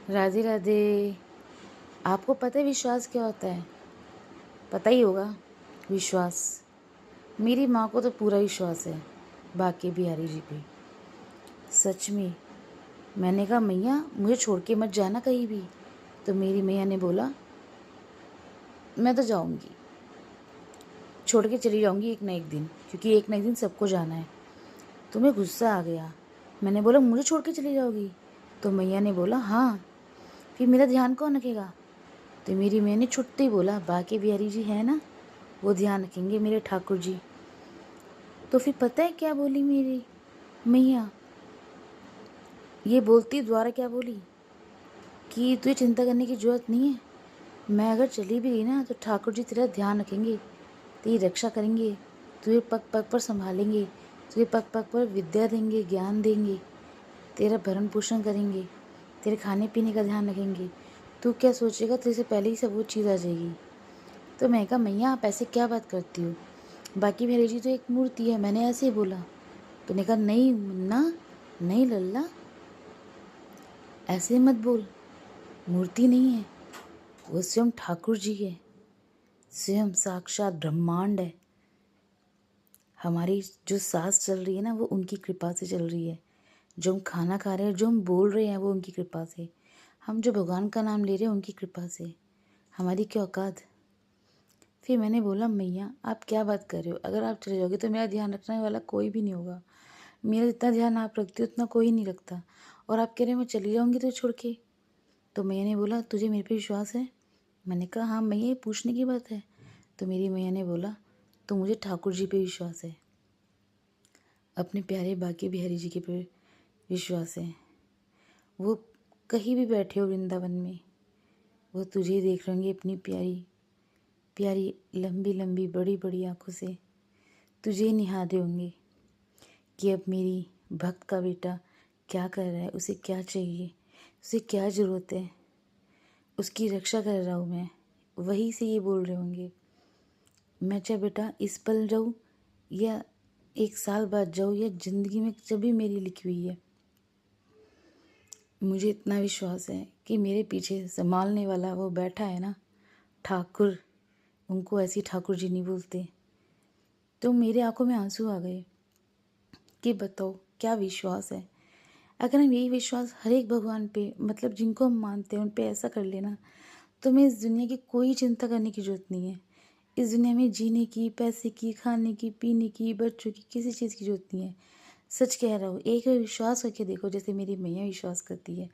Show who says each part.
Speaker 1: राधे राधे। आपको पता है विश्वास क्या होता है? पता ही होगा। विश्वास, मेरी माँ को तो पूरा विश्वास है बाकी बिहारी जी पे। सच में। मैंने कहा मैया मुझे छोड़ के मत जाना कहीं भी। तो मेरी मैया ने बोला मैं तो जाऊँगी, छोड़ के चली जाऊँगी एक ना एक दिन, क्योंकि एक ना एक दिन सबको जाना है। तुम्हें गुस्सा आ गया। मैंने बोला मुझे छोड़ के चली जाओगी? तो मैया ने बोला हाँ, फिर मेरा ध्यान कौन रखेगा? तो मेरी मैंने छुट्टे ही बोला बाकी बिहारी जी है ना, वो ध्यान रखेंगे मेरे ठाकुर जी। तो फिर पता है क्या बोली मेरी मैया? ये बोलती द्वारा क्या बोली कि तुझे चिंता करने की जरूरत नहीं है। मैं अगर चली भी गई ना तो ठाकुर जी तेरा ध्यान रखेंगे, तेरी रक्षा करेंगे, तुझे पग पग पर संभालेंगे, तुझे पग पग पर विद्या देंगे, ज्ञान देंगे, तेरा भरण पोषण करेंगे, तेरे खाने पीने का ध्यान रखेंगे। तू क्या सोचेगा, तेरे से पहले ही सब वो चीज़ आ जाएगी। तो मैं कहा मैया आप ऐसे क्या बात करती हो? बाकी बिहारी जी तो एक मूर्ति है, मैंने ऐसे ही बोला। तो ने कहा नहीं मुन्ना, नहीं लल्ला, ऐसे मत बोल, मूर्ति नहीं है, वो स्वयं ठाकुर जी है, स्वयं साक्षात ब्रह्मांड है। हमारी जो सांस चल रही है ना वो उनकी कृपा से चल रही है। जो हम खाना खा रहे हैं, जो हम बोल रहे हैं वो उनकी कृपा से। हम जो भगवान का नाम ले रहे हैं उनकी कृपा से। हमारी क्या औकात। फिर मैंने बोला मैया आप क्या बात कर रहे हो? अगर आप चले जाओगे तो मेरा ध्यान रखने वाला कोई भी नहीं होगा। मेरा जितना ध्यान आप रखते हो उतना कोई नहीं रखता। और आप कह रहे हो मैं चली जाऊँगी तो छोड़ के। तो मैया ने बोला तुझे मेरे पे विश्वास है? मैंने कहा हाँ मैया, ये पूछने की बात है। तो मेरी मैया ने बोला तो मुझे ठाकुर जी पे विश्वास है, अपने प्यारे बाकी बिहारी जी के पे विश्वास है। वो कहीं भी बैठे हो वृंदावन में, वो तुझे देख रहे होंगे अपनी प्यारी प्यारी लंबी लंबी बड़ी बड़ी आँखों से, तुझे निहार रहे होंगे कि अब मेरी भक्त का बेटा क्या कर रहा है, उसे क्या चाहिए, उसे क्या ज़रूरत है, उसकी रक्षा कर रहा हूँ मैं। वही से ये बोल रहे होंगे। मैं चाहे बेटा इस पल जाऊँ या 1 साल बाद जाऊँ या ज़िंदगी में जब भी मेरी लिखी हुई है, मुझे इतना विश्वास है कि मेरे पीछे संभालने वाला वो बैठा है ना ठाकुर, उनको ऐसी ठाकुर जी नहीं बोलते। तो मेरे आंखों में आंसू आ गए कि बताओ क्या विश्वास है। अगर हम यही विश्वास हर एक भगवान पे, मतलब जिनको हम मानते हैं उन पे ऐसा कर लेना, तो हमें इस दुनिया की कोई चिंता करने की ज़रूरत नहीं है। इस दुनिया में जीने की, पैसे की, खाने की, पीने की, बच्चों की, किसी चीज़ की ज़रूरत नहीं है। सच कह रहा हूँ, एक बार विश्वास करके देखो जैसे मेरी मैया विश्वास करती है।